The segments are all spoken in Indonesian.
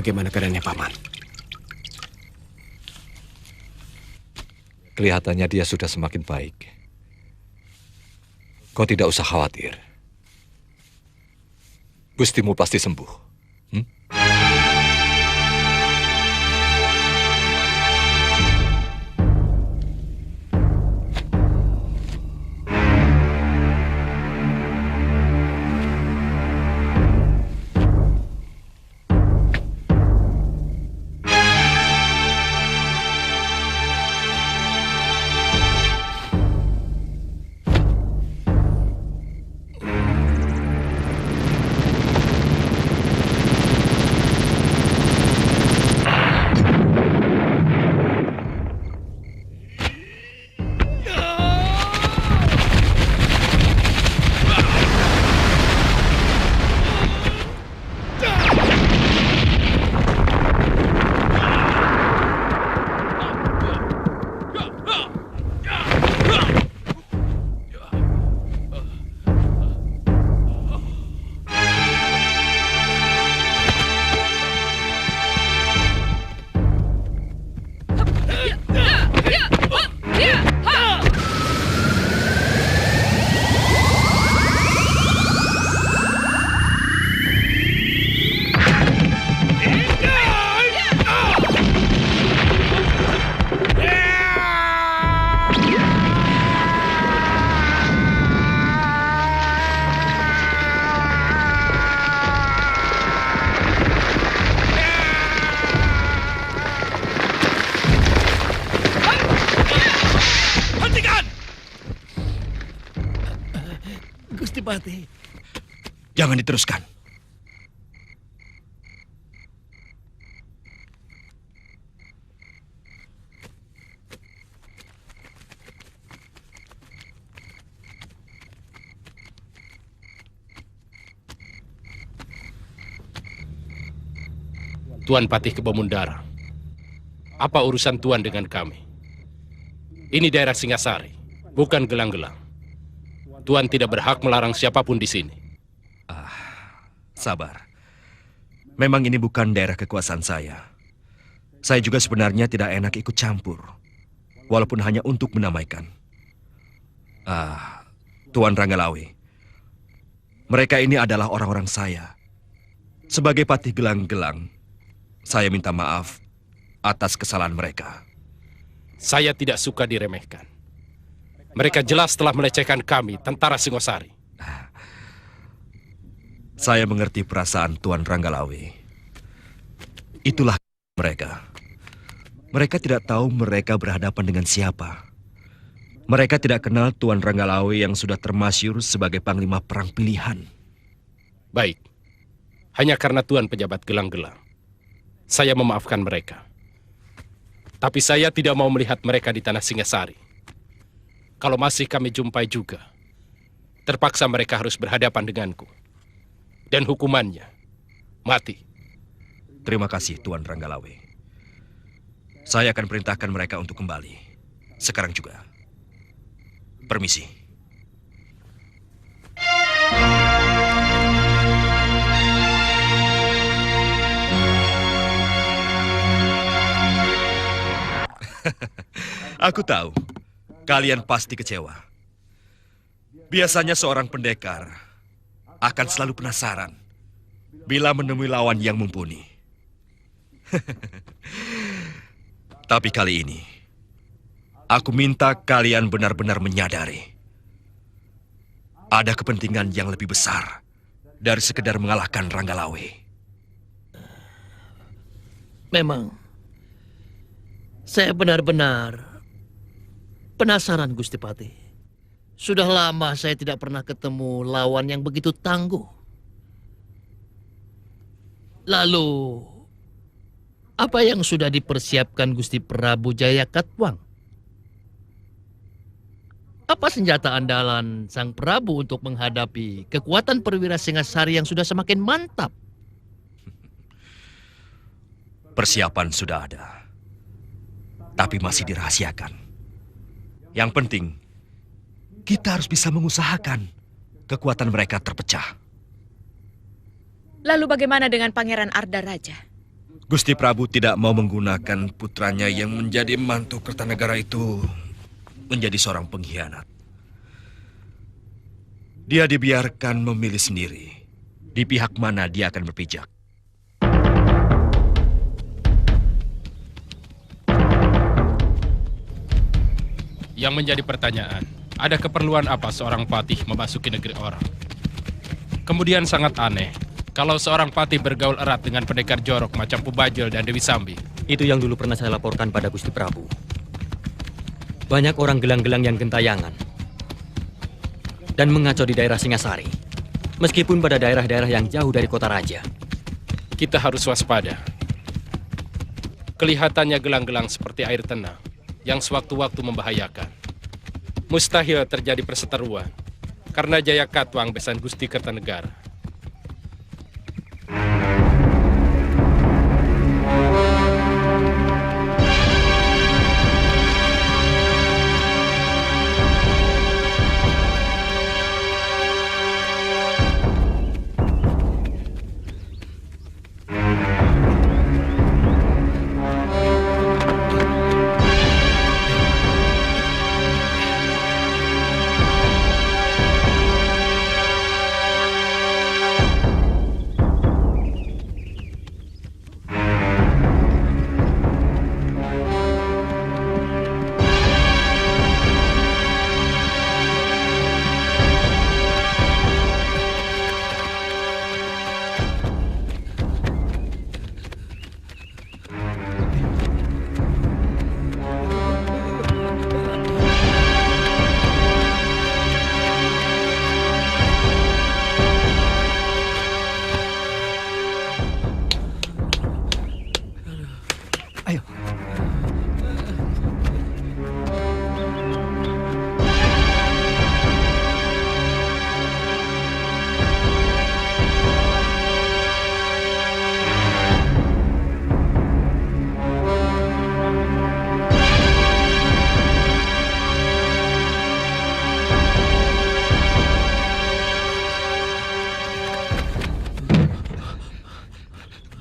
bagaimana keadaannya Paman? Kelihatannya dia sudah semakin baik. Kau tidak usah khawatir. Gustimu pasti sembuh. Gustipati, jangan diteruskan. Tuan Patih Kebomundara, apa urusan Tuan dengan kami? Ini daerah Singasari, bukan gelang-gelang. Tuan tidak berhak melarang siapapun di sini. Sabar. Memang ini bukan daerah kekuasaan saya. Saya juga sebenarnya tidak enak ikut campur. Walaupun hanya untuk menamaikan. Tuan Ranggalawe. Mereka ini adalah orang-orang saya. Sebagai patih gelang-gelang, saya minta maaf atas kesalahan mereka. Saya tidak suka diremehkan. Mereka jelas telah melecehkan kami, tentara Singosari. Saya mengerti perasaan Tuan Ranggalawe. Itulah mereka. Mereka tidak tahu mereka berhadapan dengan siapa. Mereka tidak kenal Tuan Ranggalawe yang sudah termasyhur sebagai panglima perang pilihan. Baik. Hanya karena Tuan pejabat gelang-gelang, saya memaafkan mereka. Tapi saya tidak mau melihat mereka di tanah Singasari. Kalau masih kami jumpai juga, terpaksa mereka harus berhadapan denganku. Dan hukumannya, mati. Terima kasih, Tuan Ranggalawe. Saya akan perintahkan mereka untuk kembali. Sekarang juga. Permisi. Aku tahu. Kalian pasti kecewa. Biasanya seorang pendekar akan selalu penasaran bila menemui lawan yang mumpuni. Tapi kali ini, aku minta kalian benar-benar menyadari ada kepentingan yang lebih besar dari sekedar mengalahkan Ranggalawe. Memang, saya benar-benar penasaran, Gustipati. Sudah lama saya tidak pernah ketemu lawan yang begitu tangguh. Lalu, apa yang sudah dipersiapkan Gusti Prabu Jayakatwang? Apa senjata andalan Sang Prabu untuk menghadapi kekuatan perwira Singasari yang sudah semakin mantap? Persiapan sudah ada, tapi masih dirahasiakan. Yang penting, kita harus bisa mengusahakan kekuatan mereka terpecah. Lalu bagaimana dengan Pangeran Arda Raja? Gusti Prabu tidak mau menggunakan putranya yang menjadi mantu Kertanegara itu menjadi seorang pengkhianat. Dia dibiarkan memilih sendiri di pihak mana dia akan berpijak. Yang menjadi pertanyaan, ada keperluan apa seorang patih memasuki negeri orang? Kemudian sangat aneh, kalau seorang patih bergaul erat dengan pendekar jorok macam Pubajel dan Dewi Sambi. Itu yang dulu pernah saya laporkan pada Gusti Prabu. Banyak orang gelang-gelang yang gentayangan dan mengacau di daerah Singasari, meskipun pada daerah-daerah yang jauh dari kota raja. Kita harus waspada. Kelihatannya gelang-gelang seperti air tenang yang sewaktu-waktu membahayakan. Mustahil terjadi perseteruan karena Jaya Katwang besan Gusti Kertanegara.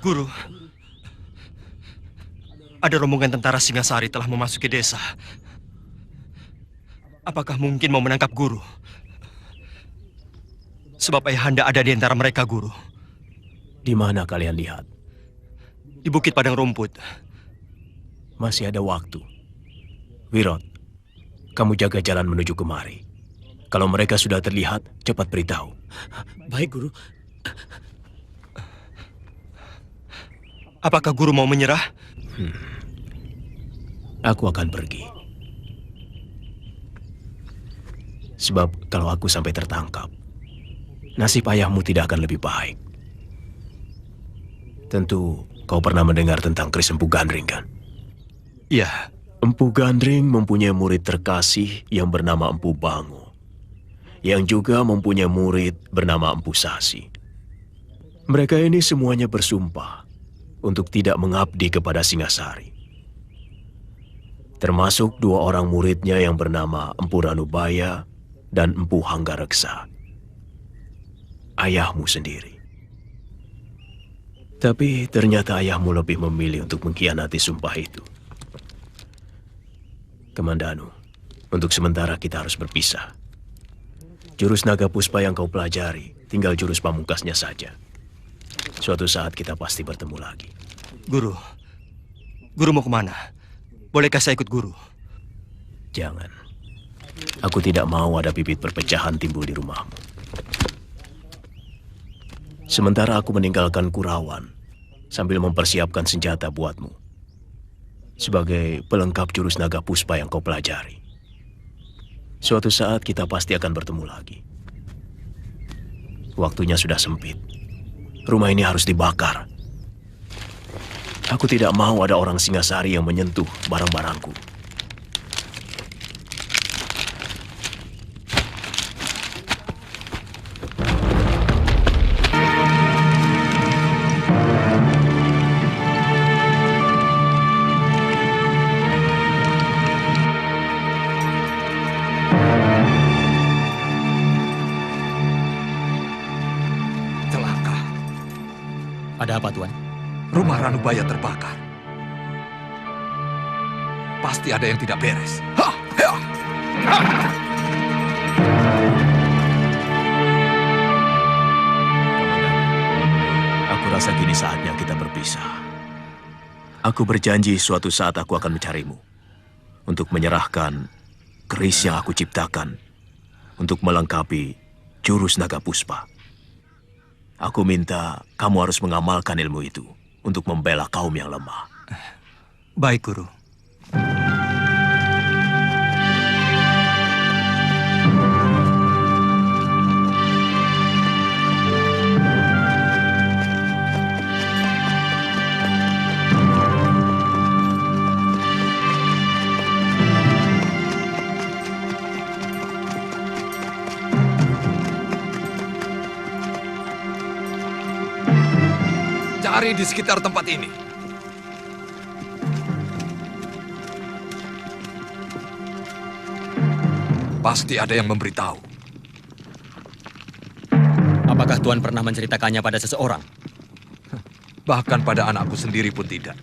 Guru, ada rombongan tentara Singasari telah memasuki desa. Apakah mungkin mau menangkap Guru? Sebab ayahanda ada di antara mereka, Guru. Di mana kalian lihat? Di Bukit Padang Rumput. Masih ada waktu. Wirot, kamu jaga jalan menuju kemari. Kalau mereka sudah terlihat, cepat beritahu. Baik, Guru. Apakah Guru mau menyerah? Aku akan pergi. Sebab kalau aku sampai tertangkap, nasib ayahmu tidak akan lebih baik. Tentu kau pernah mendengar tentang Kris Empu Gandring, kan? Iya. Empu Gandring mempunyai murid terkasih yang bernama Empu Bango, yang juga mempunyai murid bernama Empu Sasi. Mereka ini semuanya bersumpah untuk tidak mengabdi kepada Singasari. Termasuk dua orang muridnya yang bernama Empu Ranubaya dan Empu Hanggareksa. Ayahmu sendiri. Tapi ternyata ayahmu lebih memilih untuk mengkhianati sumpah itu. Kamandanu, untuk sementara kita harus berpisah. Jurus naga puspa yang kau pelajari, tinggal jurus pamungkasnya saja. Suatu saat kita pasti bertemu lagi. Guru, Guru mau kemana? Bolehkah saya ikut Guru? Jangan. Aku tidak mau ada bibit perpecahan timbul di rumahmu. Sementara aku meninggalkan Kurawan sambil mempersiapkan senjata buatmu. Sebagai pelengkap jurus naga puspa yang kau pelajari. Suatu saat kita pasti akan bertemu lagi. Waktunya sudah sempit. Rumah ini harus dibakar. Aku tidak mau ada orang Singasari yang menyentuh barang-barangku. Ada apa, Tuan? Rumah Ranubaya terbakar. Pasti ada yang tidak beres. Ha! Ha! Ha! Aku rasa kini saatnya kita berpisah. Aku berjanji suatu saat aku akan mencarimu untuk menyerahkan keris yang aku ciptakan untuk melengkapi jurus naga puspa. Aku minta kamu harus mengamalkan ilmu itu untuk membela kaum yang lemah. Baik, Guru. Cari di sekitar tempat ini. Pasti ada yang memberitahu. Apakah Tuan pernah menceritakannya pada seseorang? Bahkan pada anakku sendiri pun tidak.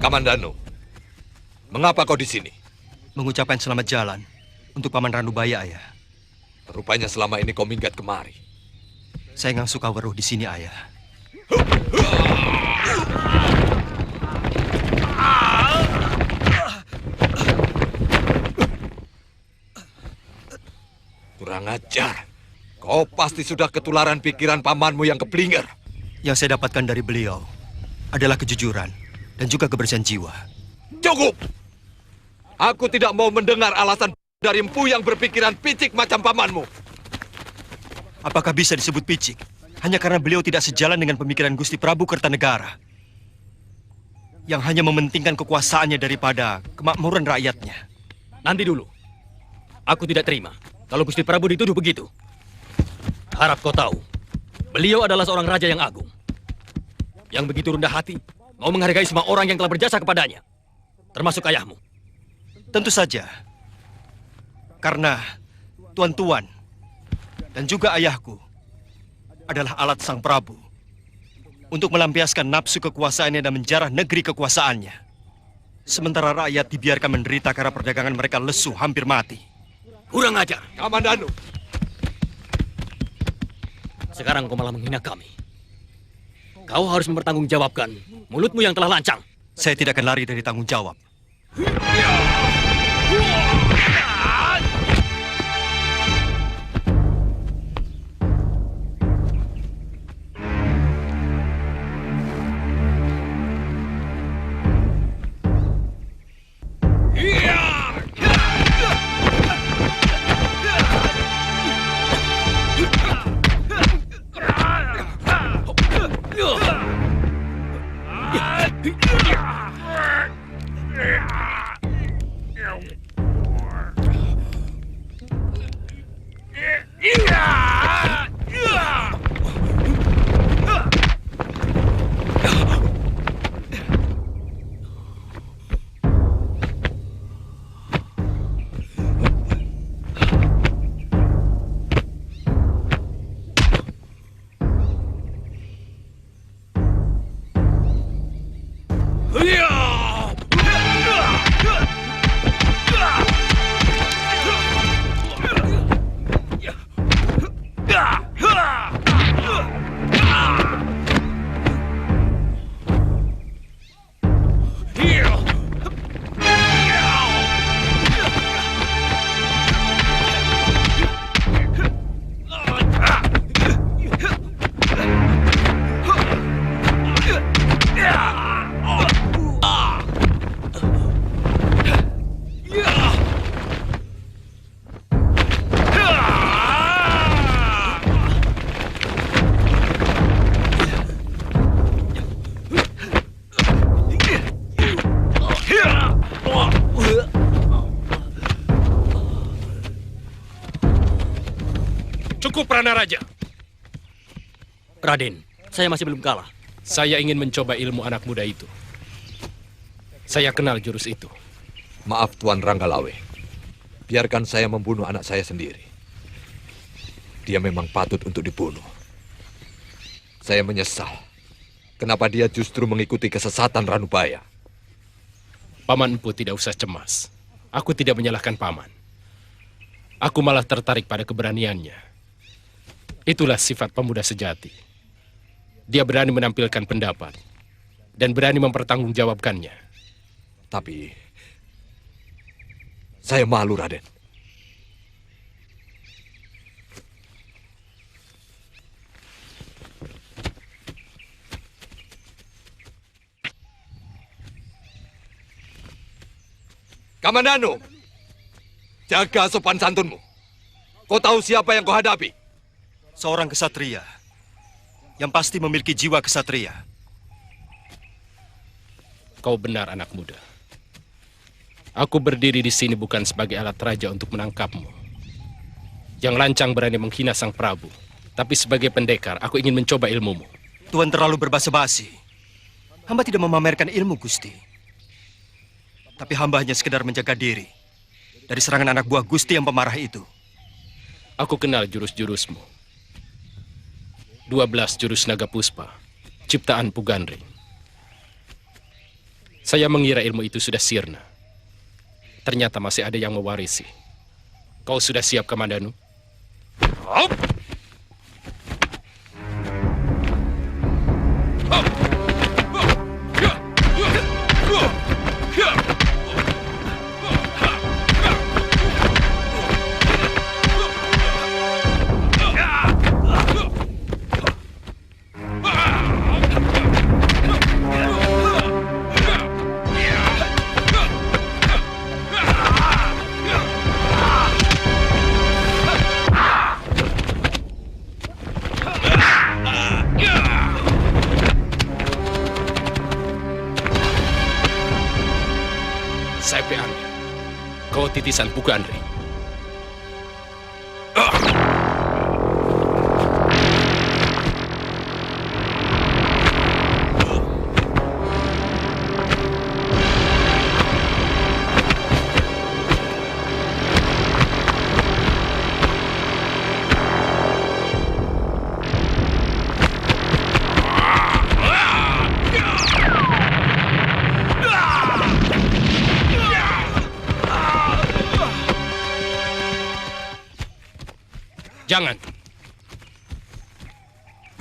Kamandanu, mengapa kau di sini? Mengucapkan selamat jalan untuk Paman Ranubaya, Ayah. Rupanya selama ini kau minggat kemari. Saya nggak suka weruh di sini, Ayah. Kurang ajar. Kau pasti sudah ketularan pikiran pamanmu yang keblinger. Yang saya dapatkan dari beliau adalah kejujuran dan juga kebersihan jiwa. Cukup! Aku tidak mau mendengar alasan dari empu yang berpikiran picik macam pamanmu. Apakah bisa disebut picik hanya karena beliau tidak sejalan dengan pemikiran Gusti Prabu Kertanegara yang hanya mementingkan kekuasaannya daripada kemakmuran rakyatnya? Nanti dulu. Aku tidak terima kalau Gusti Prabu dituduh begitu. Harap kau tahu, beliau adalah seorang raja yang agung, yang begitu rendah hati, mau menghargai semua orang yang telah berjasa kepadanya, termasuk ayahmu. Tentu saja. Karena tuan-tuan dan juga ayahku adalah alat sang Prabu untuk melampiaskan nafsu kekuasaannya dan menjarah negeri kekuasaannya. Sementara rakyat dibiarkan menderita karena perdagangan mereka lesu hampir mati. Kurang ajar. Kamandanu, Sekarang kau malah menghina kami. Kau harus mempertanggungjawabkan mulutmu yang telah lancang. Saya tidak akan lari dari tanggung jawab. Cukup, Pranaraja. Raden, saya masih belum kalah. Saya ingin mencoba ilmu anak muda itu. Saya kenal jurus itu. Maaf Tuan Ranggalawe. Biarkan saya membunuh anak saya sendiri. Dia memang patut untuk dibunuh. Saya menyesal. Kenapa dia justru mengikuti kesesatan Ranubaya? Paman Empu tidak usah cemas. Aku tidak menyalahkan Paman. Aku malah tertarik pada keberaniannya. Itulah sifat pemuda sejati. Dia berani menampilkan pendapat dan berani mempertanggungjawabkannya. Tapi saya malu, Raden. Kamandanu, jaga sopan santunmu. Kau tahu siapa yang kau hadapi? Seorang kesatria yang pasti memiliki jiwa kesatria. Kau benar, anak muda. Aku berdiri di sini bukan sebagai alat raja untuk menangkapmu. Yang lancang berani menghina sang Prabu. Tapi sebagai pendekar, aku ingin mencoba ilmumu. Tuan terlalu berbasa-basi. Hamba tidak memamerkan ilmu, Gusti. Tapi hamba hanya sekedar menjaga diri dari serangan anak buah Gusti yang pemarah itu. Aku kenal jurus-jurusmu. 12 jurus naga puspa, ciptaan Pugandring. Saya mengira ilmu itu sudah sirna. Ternyata masih ada yang mewarisi. Kau sudah siap, Kamandanu? Hop! Kau titisan Pugandring. Jangan.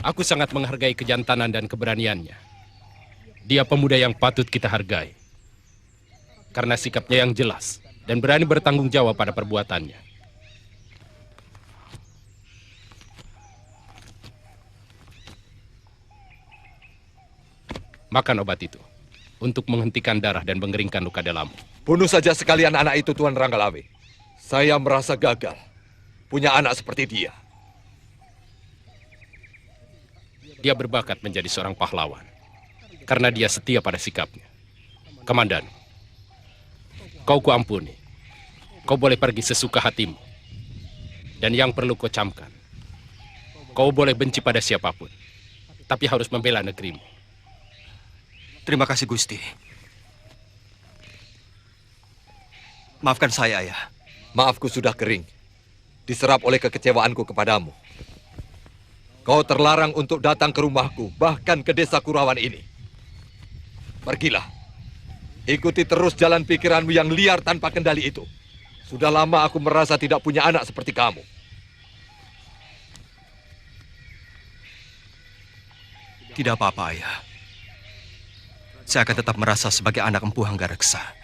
Aku sangat menghargai kejantanan dan keberaniannya. Dia pemuda yang patut kita hargai. Karena sikapnya yang jelas dan berani bertanggung jawab pada perbuatannya. Makan obat itu untuk menghentikan darah dan mengeringkan luka dalammu. Bunuh saja sekalian anak itu, Tuan Ranggalawe. Saya merasa gagal punya anak seperti dia. Dia berbakat menjadi seorang pahlawan karena dia setia pada sikapnya. Komandan, kau kuampuni. Kau boleh pergi sesuka hatimu. Dan yang perlu kau camkan, kau boleh benci pada siapapun, tapi harus membela negerimu. Terima kasih, Gusti. Maafkan saya, Ayah. Maafku sudah kering, diserap oleh kekecewaanku kepadamu. Kau terlarang untuk datang ke rumahku, bahkan ke desa Kurawan ini. Pergilah. Ikuti terus jalan pikiranmu yang liar tanpa kendali itu. Sudah lama aku merasa tidak punya anak seperti kamu. Tidak apa-apa, Ayah. Saya akan tetap merasa sebagai anak Empu Hanggareksa.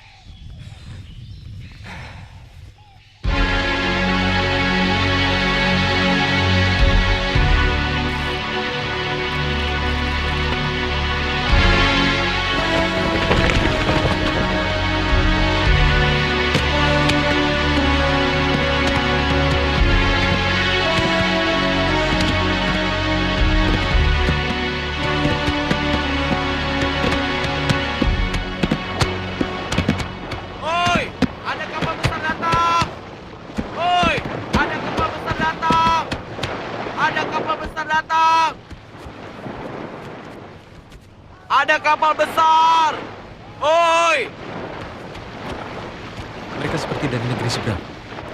Adipati dari negeri seberang.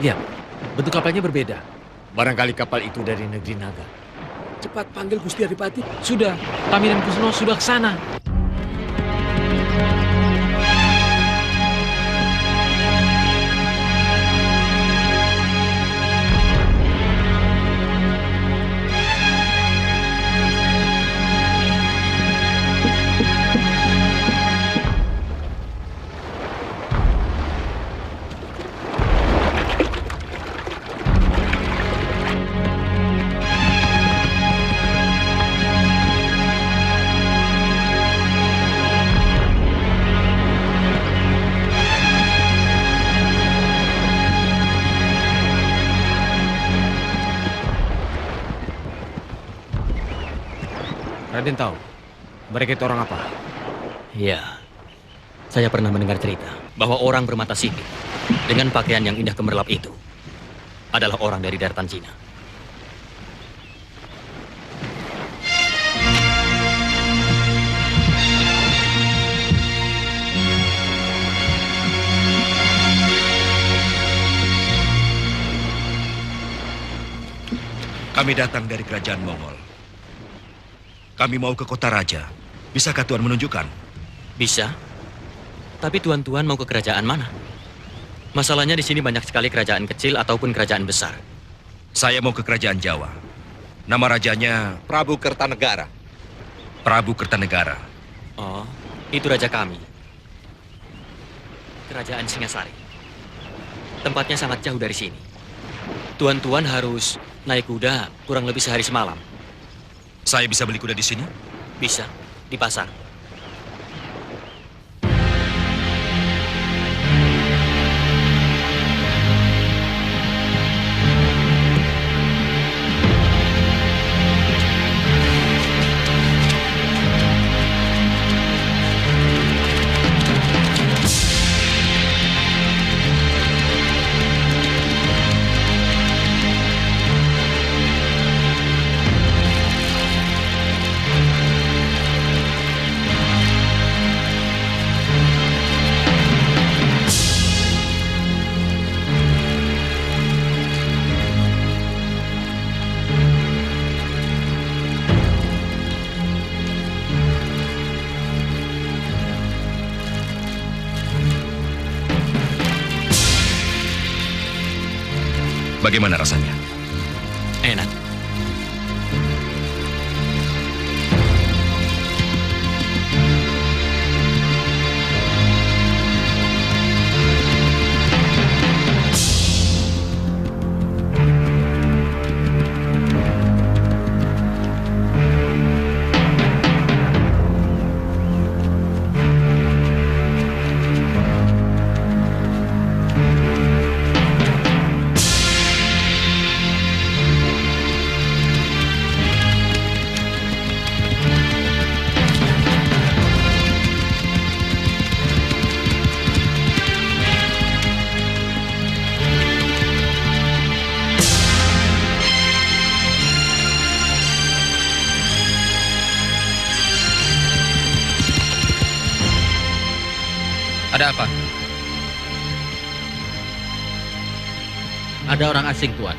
Lihat, bentuk kapalnya berbeda. Barangkali kapal itu dari negeri Naga. Cepat panggil Gusti Adipati. Sudah, kami dan Kusno sudah ke sana. Raden tahu mereka itu orang apa? Ya, saya pernah mendengar cerita bahwa orang bermata sipit dengan pakaian yang indah gemerlap itu adalah orang dari daratan Cina. Kami datang dari kerajaan Mongol. Kami mau ke kota raja. Bisakah Tuan menunjukkan? Bisa. Tapi tuan-tuan mau ke kerajaan mana? Masalahnya di sini banyak sekali kerajaan kecil ataupun kerajaan besar. Saya mau ke kerajaan Jawa. Nama rajanya Prabu Kertanegara. Prabu Kertanegara. Oh, itu raja kami. Kerajaan Singasari. Tempatnya sangat jauh dari sini. Tuan-tuan harus naik kuda kurang lebih sehari semalam. Saya bisa beli kuda di sini? Bisa, di pasar. Bagaimana rasanya? Enak. Ada apa? Ada orang asing, Tuan.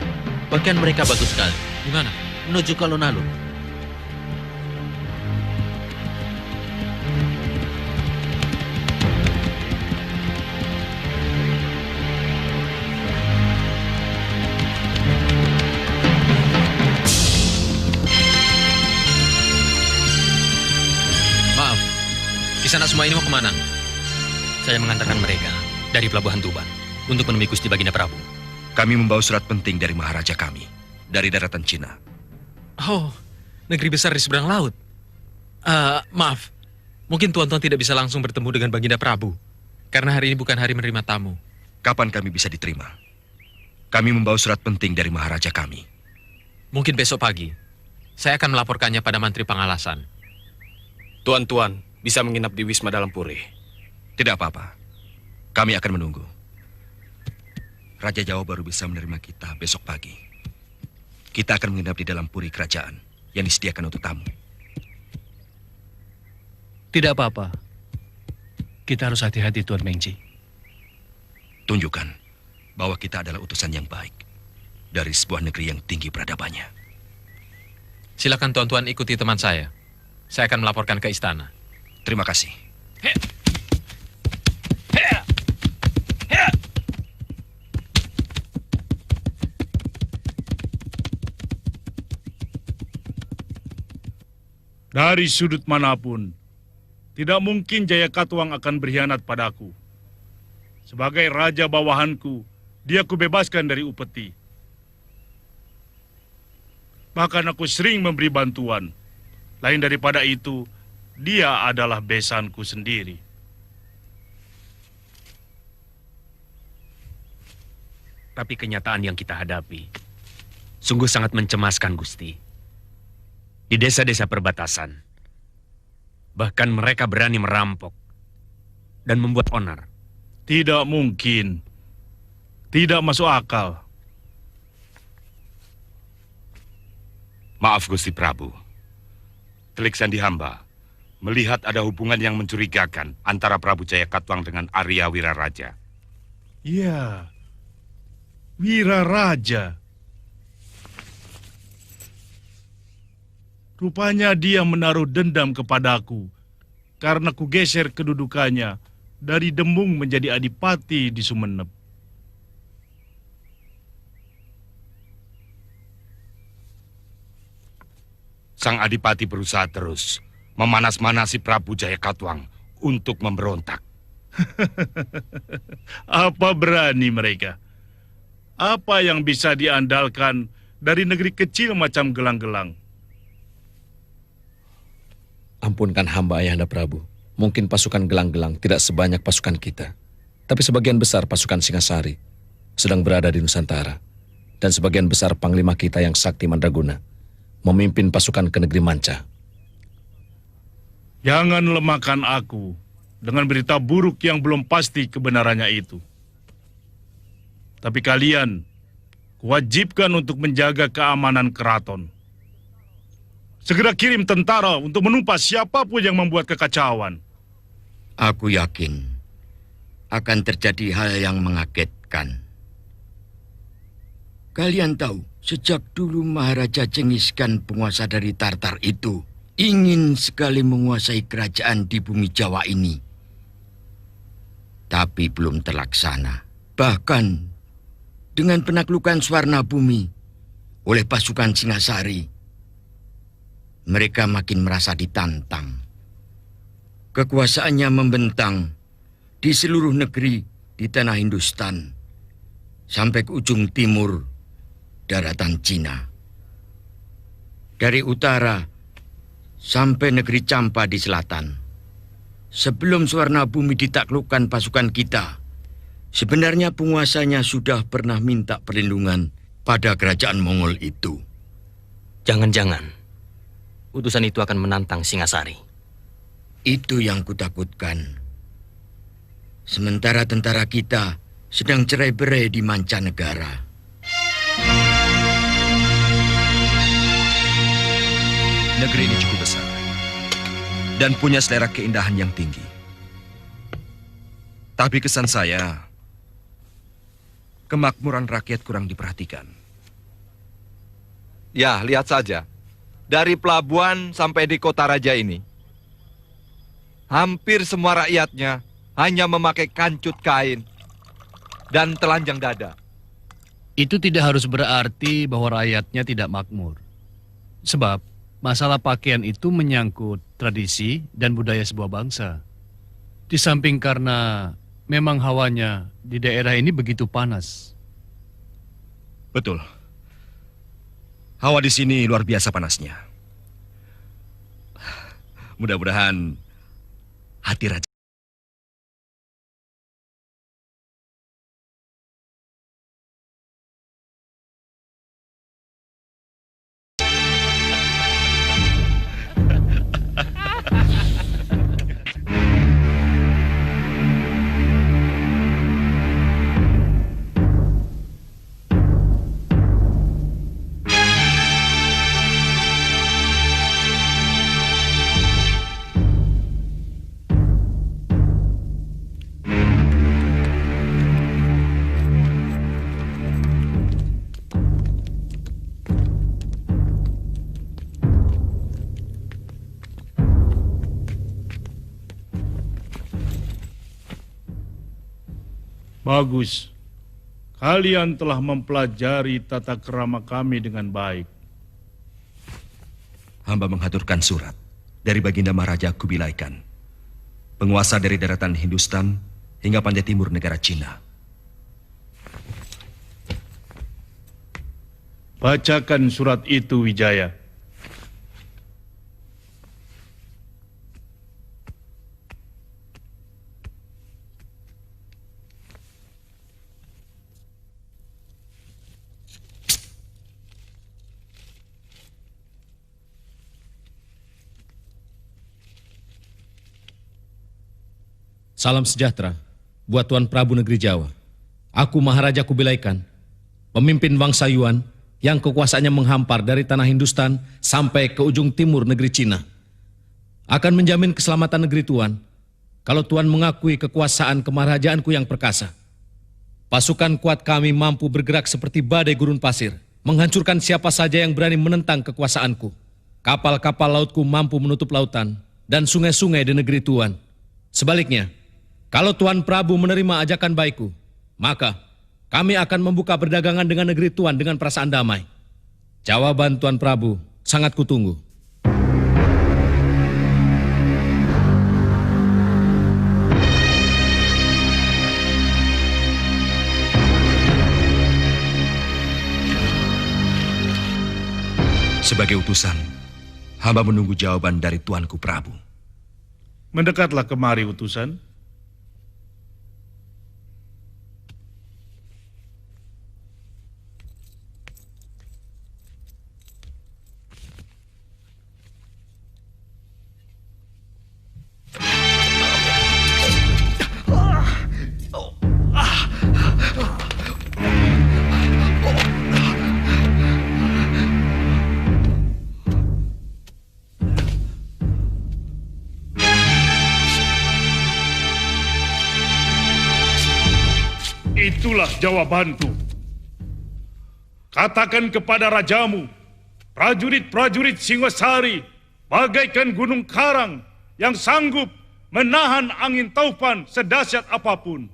Pakaian mereka bagus sekali. Di mana? Menuju ke alun-alun. Maaf, kisana semua ini mau kemana? Saya mengantarkan mereka dari Pelabuhan Tuban untuk menemui Gusti Baginda Prabu. Kami membawa surat penting dari Maharaja kami, dari daratan Cina. Oh, negeri besar di seberang laut. Maaf, mungkin tuan-tuan tidak bisa langsung bertemu dengan Baginda Prabu, karena hari ini bukan hari menerima tamu. Kapan kami bisa diterima? Kami membawa surat penting dari Maharaja kami. Mungkin besok pagi. Saya akan melaporkannya pada Mantri Pangalasan. Tuan-tuan bisa menginap di Wisma Dalam Puri. Tidak apa-apa. Kami akan menunggu. Raja Jawa baru bisa menerima kita besok pagi. Kita akan menginap di dalam puri kerajaan yang disediakan untuk tamu. Tidak apa-apa. Kita harus hati-hati, Tuan Mengji. Tunjukkan bahwa kita adalah utusan yang baik dari sebuah negeri yang tinggi peradabannya. Silakan tuan-tuan ikuti teman saya. Saya akan melaporkan ke istana. Terima kasih. Dari sudut manapun, tidak mungkin Jayakatwang akan berkhianat padaku. Sebagai raja bawahanku, dia kubebaskan dari upeti. Bahkan aku sering memberi bantuan. Lain daripada itu, dia adalah besanku sendiri. Tapi kenyataan yang kita hadapi sungguh sangat mencemaskan, Gusti. Di desa-desa perbatasan, bahkan mereka berani merampok dan membuat onar. Tidak mungkin. Tidak masuk akal. Maaf, Gusti Prabu. Telik Sandi hamba melihat ada hubungan yang mencurigakan antara Prabu Jayakatwang dengan Arya Wiraraja. Ya, Wiraraja. Rupanya dia menaruh dendam kepadaku karena ku geser kedudukannya dari Demung menjadi adipati di Sumenep. Sang adipati berusaha terus memanas-manasi Prabu Jayakatwang untuk memberontak. Apa berani mereka? Apa yang bisa diandalkan dari negeri kecil macam Gelang-Gelang? Ampunkan hamba Ayahanda Prabu. Mungkin pasukan Gelang-Gelang tidak sebanyak pasukan kita. Tapi sebagian besar pasukan Singasari sedang berada di Nusantara. Dan sebagian besar panglima kita yang sakti Mandraguna memimpin pasukan ke negeri Manca. Jangan lemahkan aku dengan berita buruk yang belum pasti kebenarannya itu. Tapi kalian kuwajibkan untuk menjaga keamanan keraton. Segera kirim tentara untuk menumpas siapapun yang membuat kekacauan. Aku yakin akan terjadi hal yang mengagetkan. Kalian tahu, sejak dulu Maharaja Cengis Khan, penguasa dari Tartar itu, ingin sekali menguasai kerajaan di bumi Jawa ini. Tapi belum terlaksana. Bahkan dengan penaklukan Swarna Bumi oleh pasukan Singasari, mereka makin merasa ditantang. Kekuasaannya membentang di seluruh negeri di tanah Hindustan, sampai ke ujung timur daratan Cina. Dari utara sampai negeri Campa di selatan. Sebelum Swarna Bumi ditaklukkan pasukan kita, sebenarnya penguasanya sudah pernah minta perlindungan pada kerajaan Mongol itu. Jangan-jangan utusan itu akan menantang Singasari. Itu yang kutakutkan. Sementara tentara kita sedang cerai-berai di mancanegara. Negeri ini cukup besar dan punya selera keindahan yang tinggi. Tapi kesan saya, kemakmuran rakyat kurang diperhatikan. Ya, lihat saja. Dari pelabuhan sampai di kota raja ini, hampir semua rakyatnya hanya memakai kancut kain dan telanjang dada. Itu tidak harus berarti bahwa rakyatnya tidak makmur. Sebab masalah pakaian itu menyangkut tradisi dan budaya sebuah bangsa. Di samping karena memang hawanya di daerah ini begitu panas. Betul. Hawa di sini luar biasa panasnya. Mudah-mudahan hati raja Bagus. Kalian telah mempelajari tata kerama kami dengan baik. Hamba menghaturkan surat dari Baginda Maharaja Kubilai Khan, penguasa dari daratan Hindustan hingga pantai timur negara Cina. Bacakan surat itu, Wijaya. Salam sejahtera buat Tuan Prabu Negeri Jawa. Aku Maharaja Kubilai Khan, pemimpin bangsa Yuan yang kekuasaannya menghampar dari tanah Hindustan sampai ke ujung timur negeri Cina. Akan menjamin keselamatan negeri Tuan kalau Tuan mengakui kekuasaan kemaharajaanku yang perkasa. Pasukan kuat kami mampu bergerak seperti badai gurun pasir, menghancurkan siapa saja yang berani menentang kekuasaanku. Kapal-kapal lautku mampu menutup lautan dan sungai-sungai di negeri Tuan. Sebaliknya, kalau Tuan Prabu menerima ajakan baikku, maka kami akan membuka perdagangan dengan negeri Tuan dengan perasaan damai. Jawaban Tuan Prabu sangat kutunggu. Sebagai utusan, hamba menunggu jawaban dari Tuanku Prabu. Mendekatlah kemari, utusan. Itulah jawabanku. Katakan kepada rajamu, prajurit-prajurit Singosari bagaikan gunung karang yang sanggup menahan angin taufan sedahsyat apapun.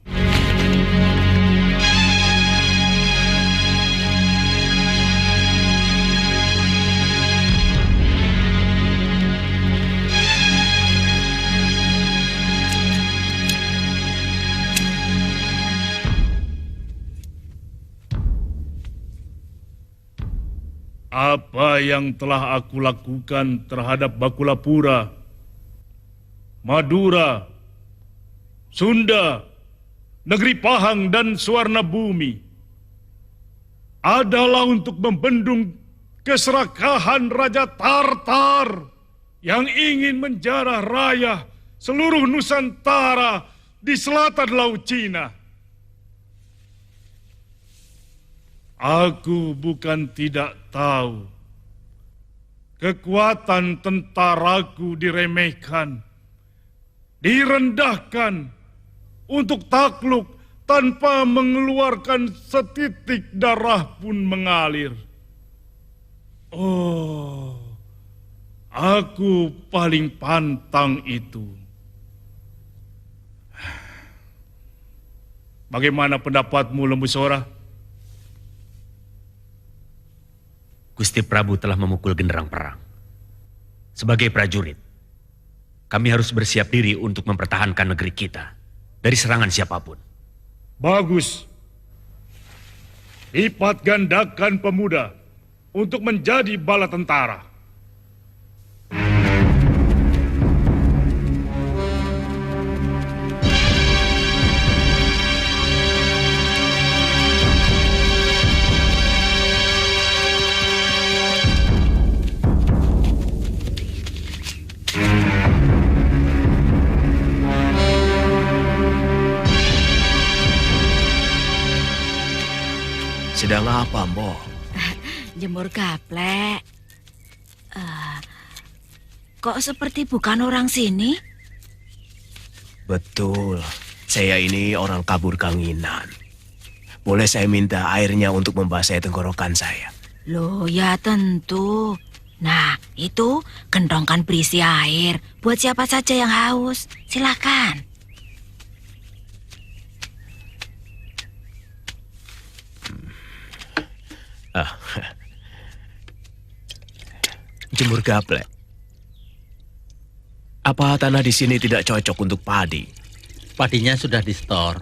Apa yang telah aku lakukan terhadap Bakulapura, Madura, Sunda, Negeri Pahang dan Suwarna Bumi adalah untuk membendung keserakahan Raja Tartar yang ingin menjarah raya seluruh Nusantara di selatan Laut Cina. Aku bukan tidak tahu. Kekuatan tentaraku diremehkan, direndahkan untuk takluk tanpa mengeluarkan setitik darah pun mengalir. Oh, aku paling pantang itu. Bagaimana pendapatmu, Lembu Sora? Gusti Prabu telah memukul genderang perang. Sebagai prajurit, kami harus bersiap diri untuk mempertahankan negeri kita dari serangan siapapun. Bagus. Lipat gandakan pemuda untuk menjadi bala tentara. Sedang apa, Mbok? Jemur gaplek. Kok seperti bukan orang sini? Betul, saya ini orang kabur kanginan. Boleh saya minta airnya untuk membasahi tenggorokan saya? Loh, ya tentu. Nah, itu gendongkan berisi air buat siapa saja yang haus. Silakan. Jemur gaplek. Apa tanah di sini tidak cocok untuk padi? Padinya sudah di-store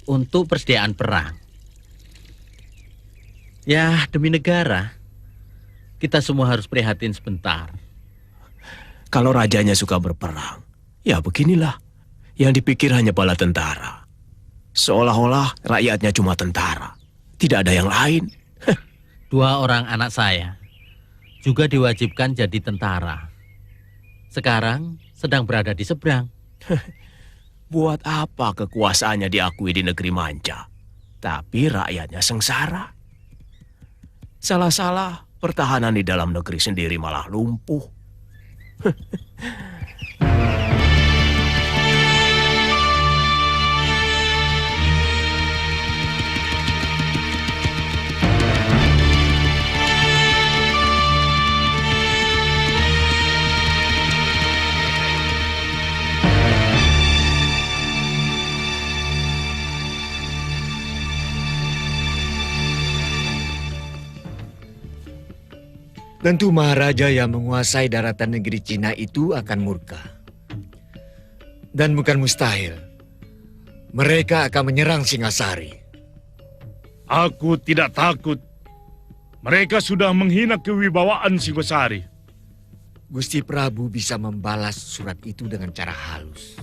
untuk persediaan perang. Ya, demi negara, kita semua harus prihatin sebentar. Kalau rajanya suka berperang, ya beginilah. Yang dipikir hanya bala tentara. Seolah-olah rakyatnya cuma tentara. Tidak ada yang lain. 2 orang anak saya juga diwajibkan jadi tentara. Sekarang sedang berada di seberang. Buat apa kekuasaannya diakui di negeri manca, tapi rakyatnya sengsara? Salah-salah, pertahanan di dalam negeri sendiri malah lumpuh. Tentu Maharaja yang menguasai daratan negeri Cina itu akan murka. Dan bukan mustahil, mereka akan menyerang Singasari. Aku tidak takut. Mereka sudah menghina kewibawaan Singasari. Gusti Prabu bisa membalas surat itu dengan cara halus.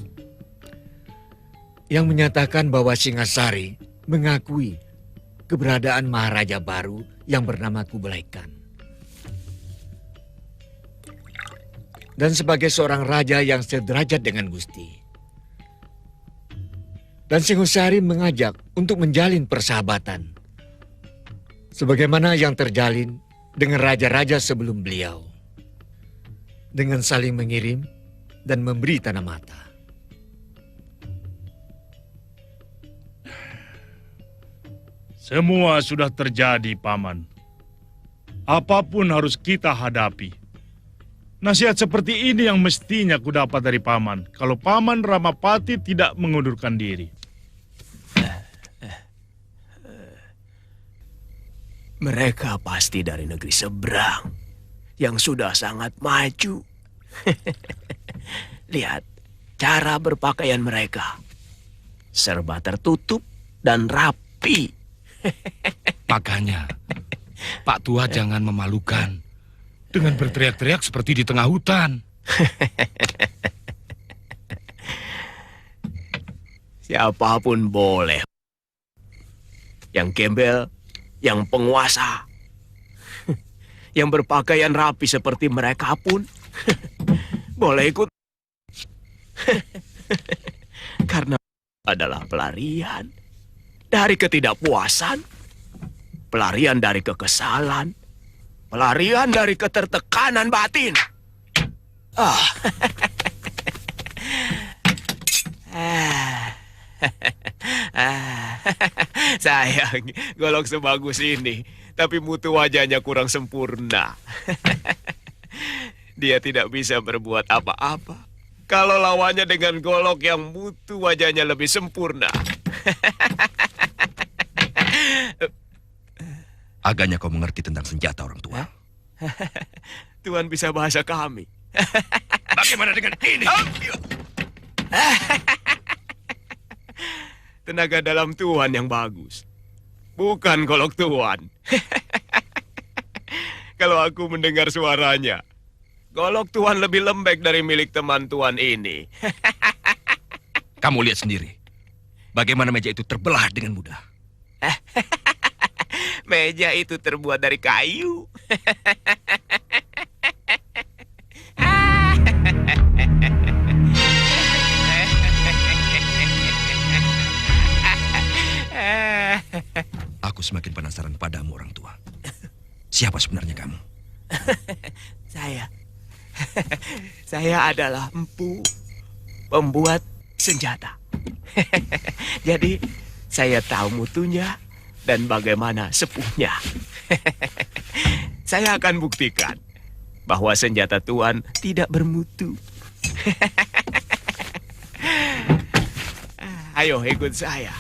Yang menyatakan bahwa Singasari mengakui keberadaan Maharaja baru yang bernama Kublai Khan. Dan sebagai seorang raja yang sederajat dengan Gusti. Dan Singosari mengajak untuk menjalin persahabatan. Sebagaimana yang terjalin dengan raja-raja sebelum beliau. Dengan saling mengirim dan memberi tanda mata. Semua sudah terjadi, Paman. Apapun harus kita hadapi. Nasihat seperti ini yang mestinya kudapat dari Paman. Kalau Paman Ramapati tidak mengundurkan diri. Mereka pasti dari negeri seberang yang sudah sangat maju. Lihat cara berpakaian mereka. Serba tertutup dan rapi. Makanya, Pak Tua jangan memalukan. Dengan berteriak-teriak seperti di tengah hutan. Siapapun boleh. Yang gembel, yang penguasa. Yang berpakaian rapi seperti mereka pun boleh ikut. Karena adalah pelarian dari ketidakpuasan, pelarian dari kekesalan, pelarian dari ketertekanan batin. Sayang, golok sebagus ini, tapi mutu wajahnya kurang sempurna. Dia tidak bisa berbuat apa-apa kalau lawannya dengan golok yang mutu wajahnya lebih sempurna. Agaknya kau mengerti tentang senjata, orang tua. Tuhan bisa bahasa kami. Bagaimana dengan ini? Tenaga dalam Tuhan yang bagus. Bukan golok Tuhan. Kalau aku mendengar suaranya, golok Tuhan lebih lembek dari milik teman Tuhan ini. Kamu lihat sendiri. Bagaimana meja itu terbelah dengan mudah. Meja itu terbuat dari kayu. Aku semakin penasaran padamu, orang tua. Siapa sebenarnya kamu? Saya adalah empu, pembuat senjata. Jadi saya tahu mutunya dan bagaimana sepuhnya. Saya akan buktikan bahwa senjata Tuan tidak bermutu. Ayo ikut saya.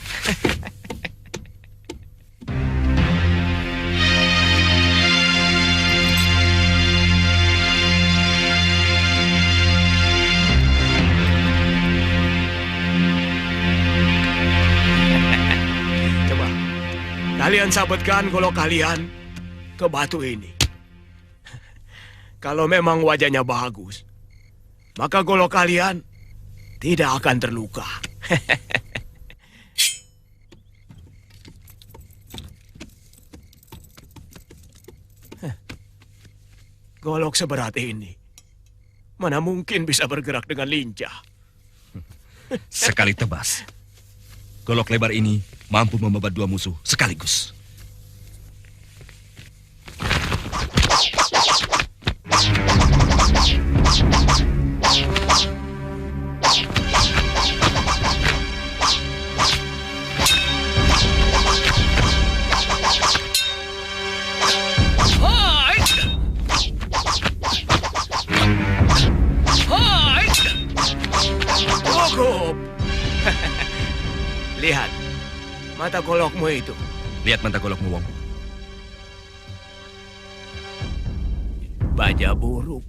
Kalian sabetkan golok kalian ke batu ini. Kalau memang wajahnya bagus, maka golok kalian tidak akan terluka. Golok seberat ini, mana mungkin bisa bergerak dengan lincah? Sekali tebas, golok lebar ini mampu membabat dua musuh sekaligus. Cukup. Lihat mata golokmu itu. Lihat mata golokmu, Wong. Baja buruk.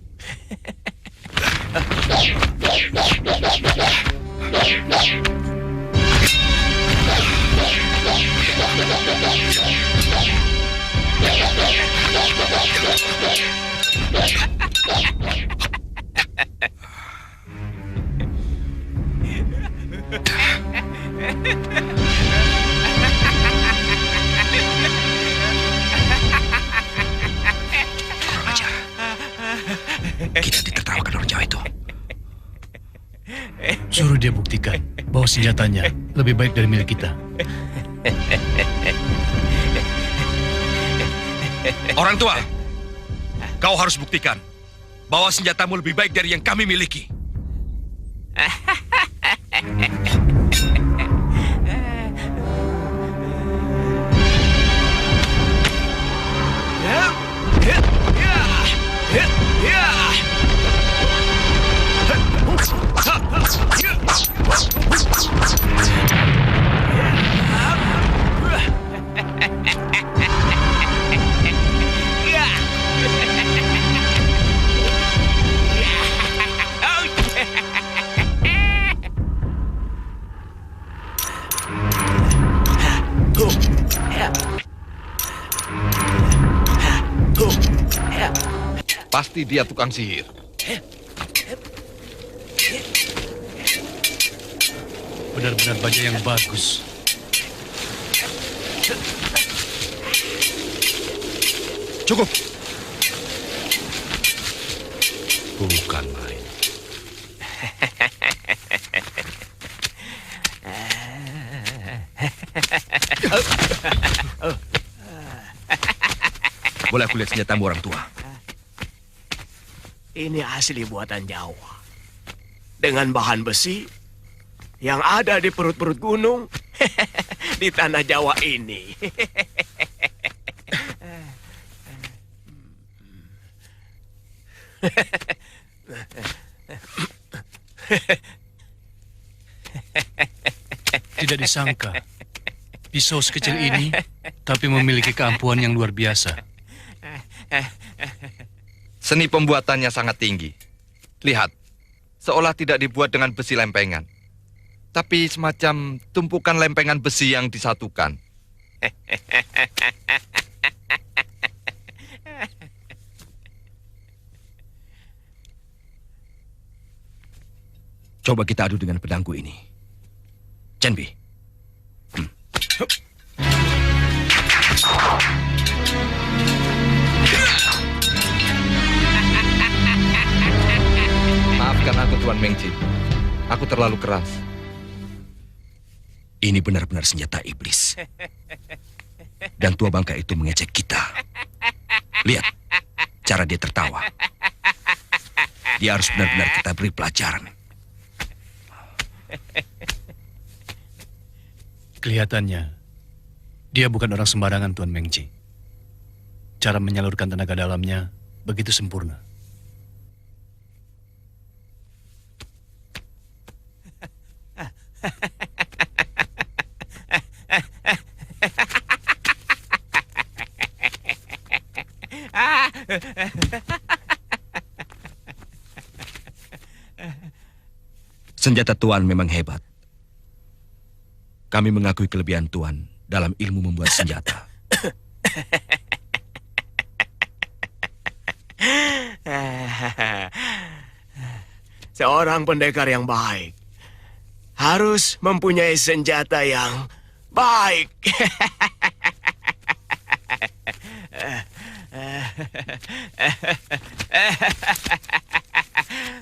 Kita ditertawakan orang Jawa itu. Suruh dia buktikan bahwa senjatanya lebih baik dari milik kita. Orang tua, kau harus buktikan bahwa senjatamu lebih baik dari yang kami miliki. Pasti dia tukang sihir. Benar-benar baja yang bagus. Cukup. Bukan main. Boleh aku lihat senjatamu, orang tua? Ini asli buatan Jawa. Dengan bahan besi yang ada di perut-perut gunung di tanah Jawa ini. Tidak disangka, pisau sekecil ini tapi memiliki keampuhan yang luar biasa. Seni pembuatannya sangat tinggi. Lihat, seolah tidak dibuat dengan besi lempengan, tapi semacam tumpukan lempengan besi yang disatukan. Coba kita adu dengan pedangku ini. Chenbi. Maafkan aku, Tuan Mengci. Aku terlalu keras. Ini benar-benar senjata iblis. Dan tua bangka itu mengejek kita. Lihat cara dia tertawa. Dia harus benar-benar kita beri pelajaran. Kelihatannya, dia bukan orang sembarangan, Tuan Mengci. Cara menyalurkan tenaga dalamnya begitu sempurna. Senjata Tuan memang hebat. Kami mengakui kelebihan Tuan dalam ilmu membuat senjata. Seorang pendekar yang baik harus mempunyai senjata yang baik.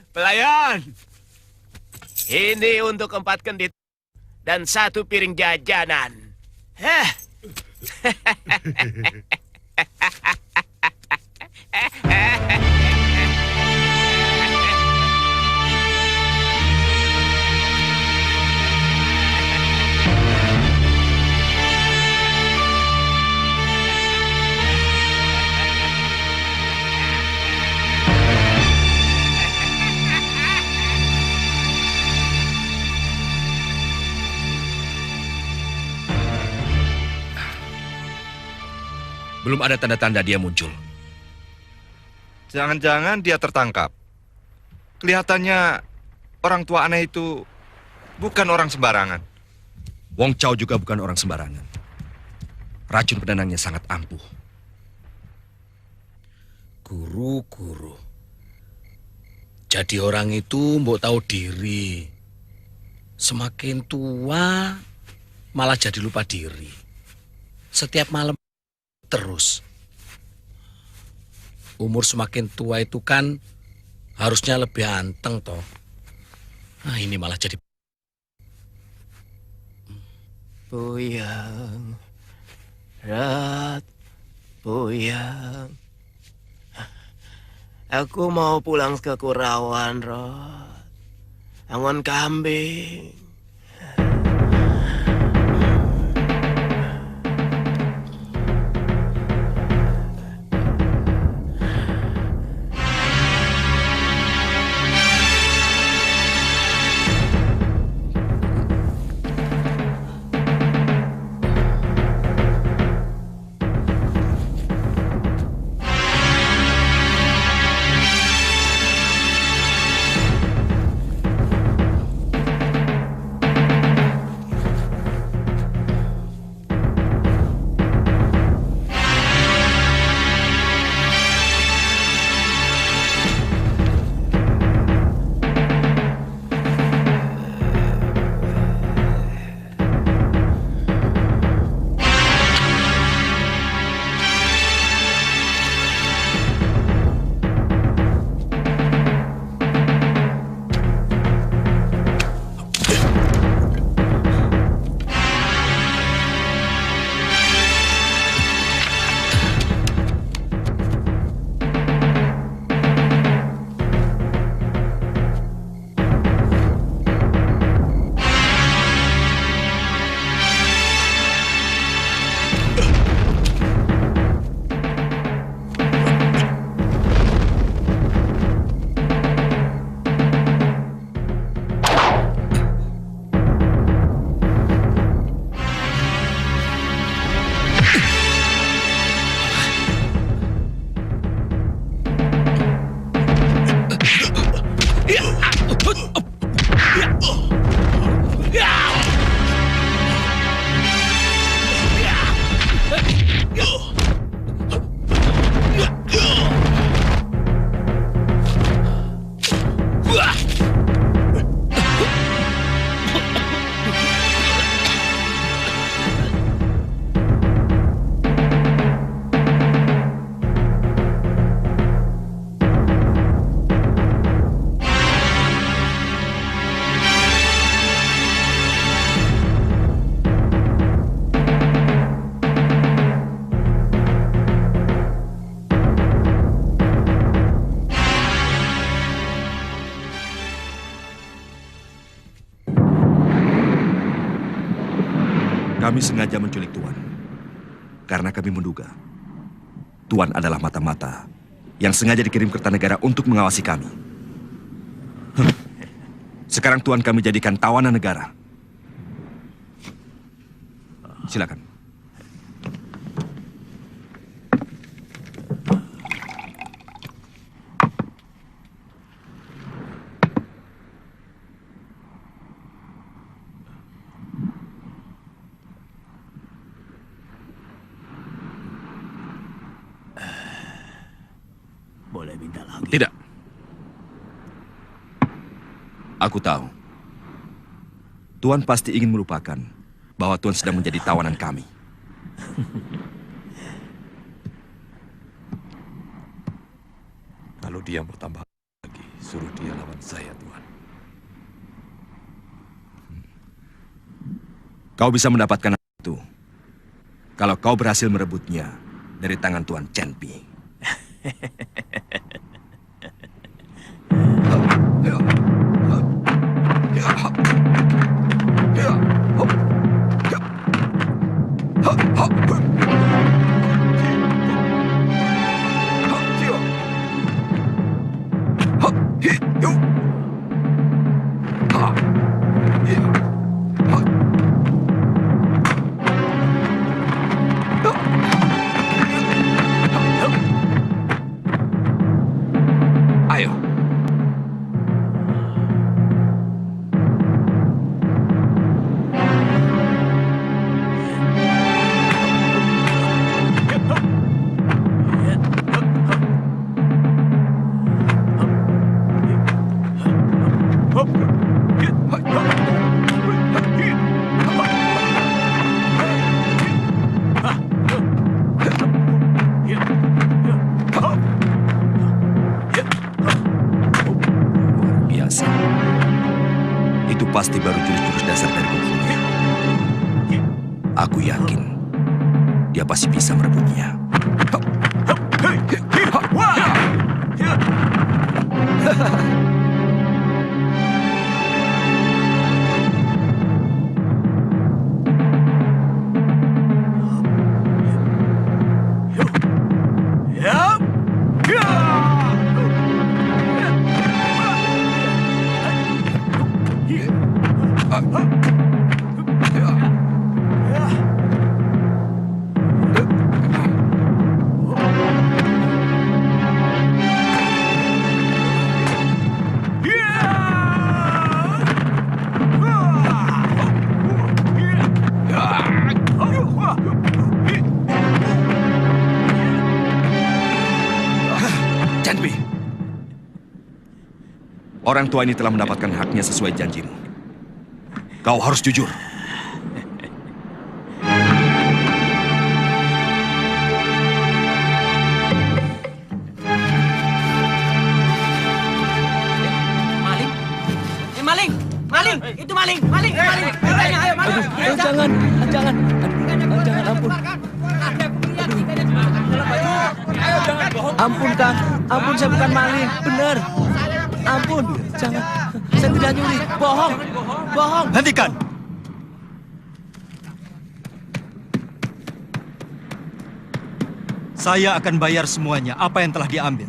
Pelayan, ini untuk 4 kendit dan 1 piring jajanan. Belum ada tanda-tanda dia muncul. Jangan-jangan dia tertangkap. Kelihatannya orang tua aneh itu bukan orang sembarangan. Wong Chow juga bukan orang sembarangan. Racun penenangnya sangat ampuh. Guru. Jadi orang itu mbok tahu diri. Semakin tua malah jadi lupa diri. Setiap malam terus. Umur semakin tua itu kan harusnya lebih anteng toh. Nah, ini malah jadi Puyang, Rat, Puyang. Aku mau pulang ke Kurawan, Rat. Angon kambing. Kami sengaja menculik Tuan, karena kami menduga Tuan adalah mata-mata yang sengaja dikirim ke Kertanegara untuk mengawasi kami. Sekarang Tuan kami jadikan tawanan negara. Silakan. minta lagi. Tidak. Aku tahu. Tuan pasti ingin melupakan bahwa Tuan sedang menjadi tawanan kami. Kalau dia mau tambah lagi, suruh dia lawan saya, Tuan. Kau bisa mendapatkan itu kalau kau berhasil merebutnya dari tangan Tuan Chen Pi. Ayo. Biasa. Itu pasti baru jurus-jurus dasar dari kungfunya. Aku yakin dia pasti bisa merebutnya. Chanpi, orang tua ini telah mendapatkan haknya sesuai janjimu. Kau harus jujur. Maling? Maling! Maling! Itu maling! Maling! Maling! Ayo, maling! Jangan, jangan, jangan, ampun. Ampun, Kang. Ampun, saya bukan maling. Benar. Ampun, jangan. Saya tidak nyuri. Bohong. Bohong. Hentikan. Saya akan bayar semuanya apa yang telah diambil.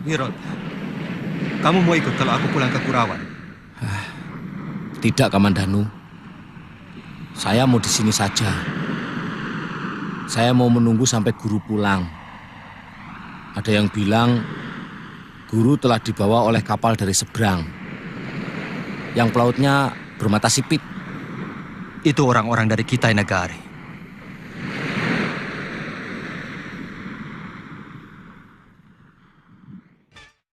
Wirot, kamu mau ikut kalau aku pulang ke Kurawan? Tidak, Kamandanu. Saya mau di sini saja. Saya mau menunggu sampai guru pulang. Ada yang bilang guru telah dibawa oleh kapal dari seberang. Yang pelautnya bermata sipit. Itu orang-orang dari Kitai Nagari.